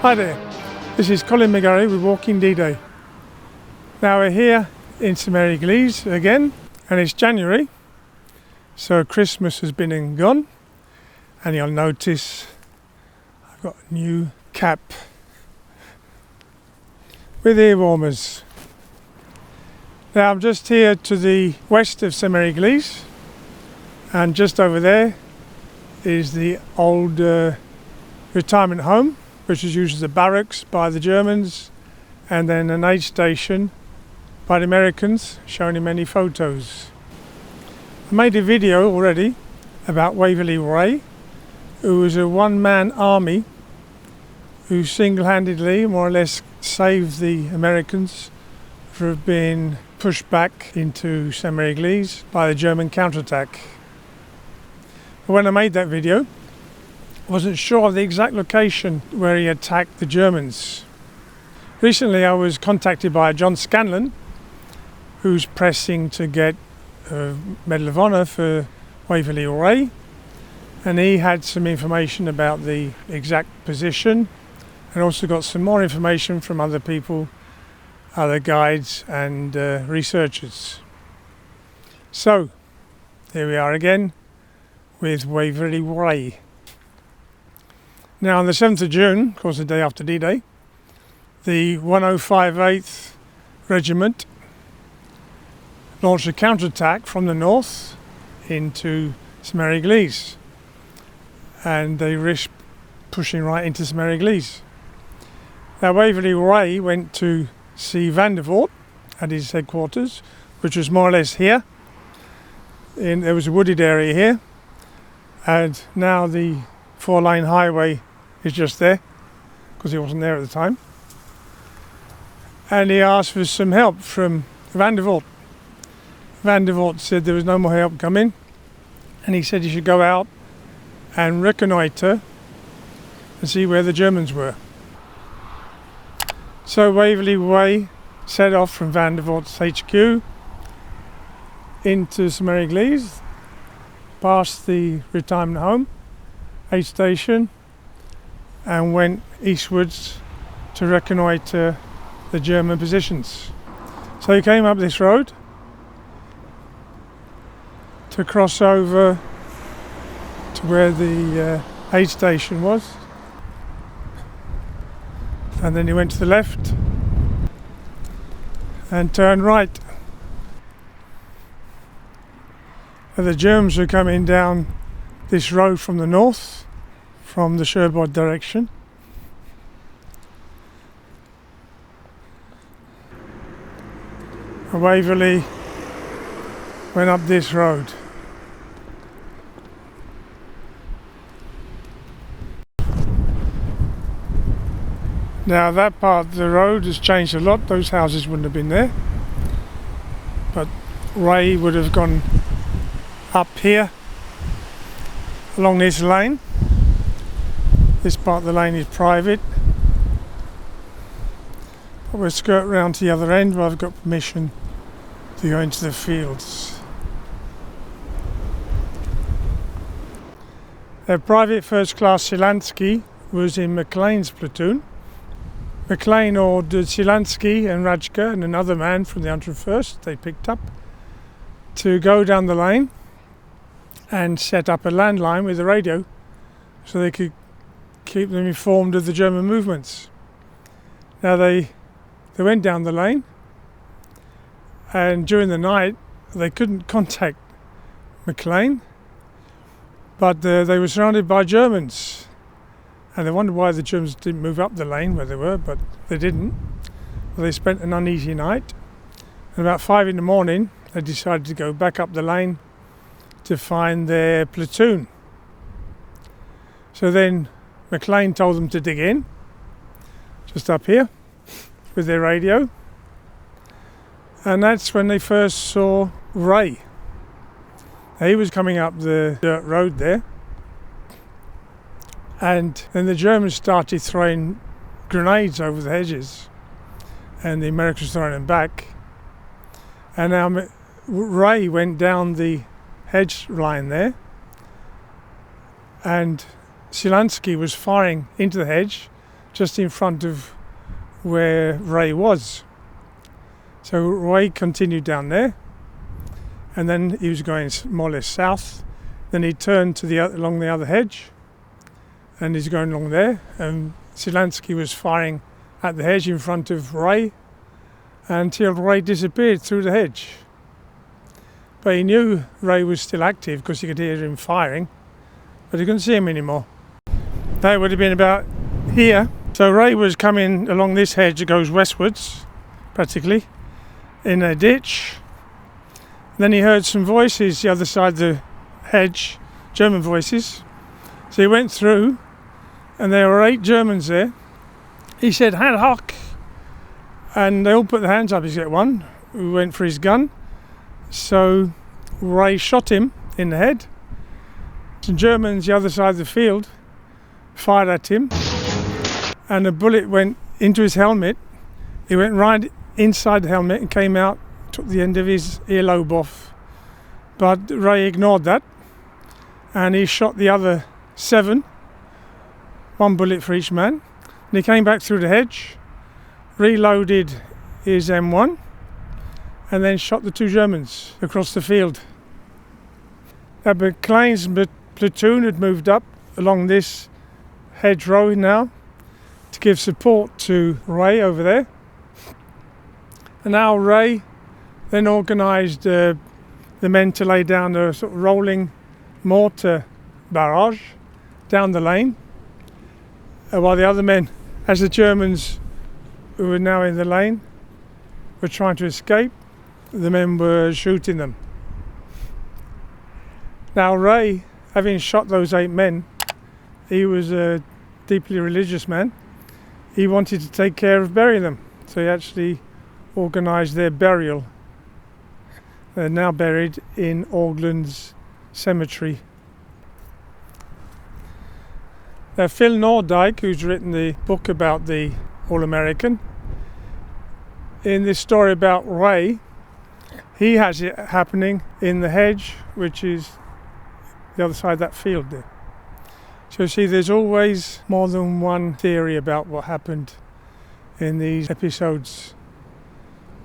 Hi there, this is Colin McGarry with Walking D-Day. Now we're here in Ste Mere eglise again, and it's January, so Christmas has been and gone, and you'll notice I've got a new cap with ear warmers. Now I'm just here to the west of Ste Mere eglise, and just over there is the old retirement home, which was used as a barracks by the Germans, and then an aid station by the Americans, shown in many photos. I made a video already about Waverly Wray, who was a one-man army who single-handedly, more or less, saved the Americans from being pushed back into Ste Mere eglise by the German counterattack. But when I made that video, I wasn't sure of the exact location where he attacked the Germans. Recently I was contacted by John Scanlon, who's pressing to get a Medal of Honor for Waverly Wray, and he had some information about the exact position, and also got some more information from other people, other guides and researchers. So here we are again with Waverly Wray. Now on the 7th of June, of course the day after D-Day, the 105th Regiment launched a counterattack from the north into Ste Mere eglise, and they risked pushing right into Ste Mere eglise. Now Waverly Wray went to see Vandervoort at his headquarters, which was more or less here. There was a wooded area here, and now the 4-lane highway is just there, because he wasn't there at the time. And he asked for some help from Vandervoort. Vandervoort said there was no more help coming, and he said he should go out and reconnoitre and see where the Germans were. So Waverly Wray set off from Vandervoort's HQ into Ste Mere eglise, past the retirement home, aid station, and went eastwards to reconnoitre the German positions. So he came up this road to cross over to where the aid station was, and then he went to the left and turned right. And the Germans were coming down this road from the north, from the Sherbourne direction. And Waverly went up this road. Now that part of the road has changed a lot. Those houses wouldn't have been there, but Wray would have gone up here along this lane. This part of the lane is private, but we'll skirt round to the other end where I've got permission to go into the fields. A private first class Silanski was in McClain's platoon. McClain ordered Silanski and Rajca and another man from the 101st they picked up to go down the lane and set up a landline with a radio so they could keep them informed of the German movements. Now they went down the lane, and during the night they couldn't contact McClain, but they were surrounded by Germans, and they wondered why the Germans didn't move up the lane where they were, but they didn't. Well, they spent an uneasy night, and about 5 in the morning they decided to go back up the lane to find their platoon. So then McClain told them to dig in, just up here, with their radio. And that's when they first saw Wray. He was coming up the dirt road there. And then the Germans started throwing grenades over the hedges, and the Americans throwing them back. And now Wray went down the hedge line there, and Silanski was firing into the hedge just in front of where Wray was. So Wray continued down there, and then he was going more or less south. Then he turned to along the other hedge, and he's going along there, and Silanski was firing at the hedge in front of Wray until Wray disappeared through the hedge. But he knew Wray was still active because he could hear him firing, but he couldn't see him anymore. That would have been about here. So Wray was coming along this hedge that goes westwards, practically, in a ditch. Then he heard some voices the other side of the hedge, German voices. So he went through, and there were 8 Germans there. He said, "Hand hock!" And they all put their hands up except one, who went for his gun. So Wray shot him in the head. Some Germans the other side of the field fired at him, and a bullet went into his helmet. It went right inside the helmet and came out, took the end of his earlobe off. But Wray ignored that, and he shot the other 7, 1 bullet for each man. And he came back through the hedge, reloaded his M1, and then shot the 2 Germans across the field. McClain's platoon had moved up along this hedgerow now to give support to Wray over there. And now Wray then organised the men to lay down a sort of rolling mortar barrage down the lane, while the other men, as the Germans who were now in the lane were trying to escape, the men were shooting them. Now Wray, having shot those 8 men, he was a deeply religious man. He wanted to take care of burying them, so he actually organised their burial. They're now buried in Orglandes Cemetery. Now Phil Nordyke, who's written the book about the All-American, in this story about Wray, he has it happening in the hedge, which is the other side of that field there. So you see, there's always more than one theory about what happened in these episodes.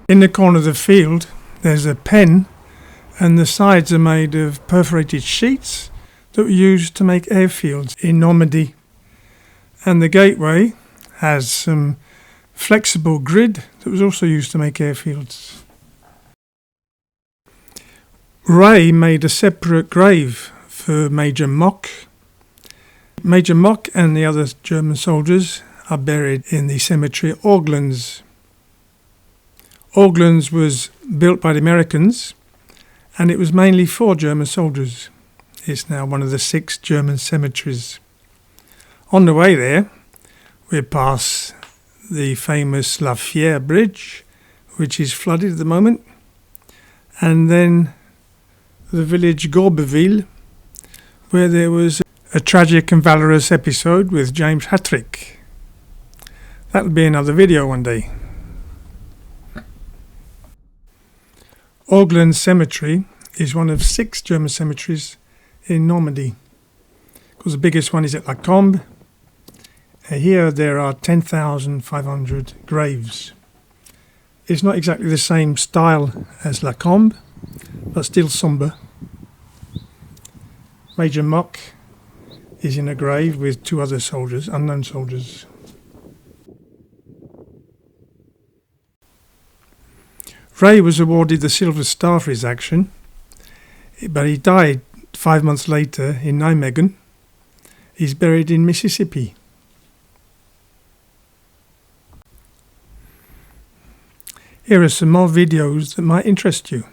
In the corner of the field, there's a pen, and the sides are made of perforated sheets that were used to make airfields in Normandy. And the gateway has some flexible grid that was also used to make airfields. Wray made a separate grave for Major Mock. Major Mock and the other German soldiers are buried in the cemetery at Orglandes. Orglandes was built by the Americans, and it was mainly for German soldiers. It's now one of the 6 German cemeteries. On the way there, we pass the famous La Fiere bridge, which is flooded at the moment, and then the village Courbesville, where there was a tragic and valorous episode with James Hattrick. That'll be another video one day. Orglandes Cemetery is one of 6 German cemeteries in Normandy. Because the biggest one is at La Combe. Here there are 10,500 graves. It's not exactly the same style as La Combe, but still sombre. Major Mock is in a grave with 2 other soldiers, unknown soldiers. Wray was awarded the Silver Star for his action, but he died 5 months later in Nijmegen. He's buried in Mississippi. Here are some more videos that might interest you.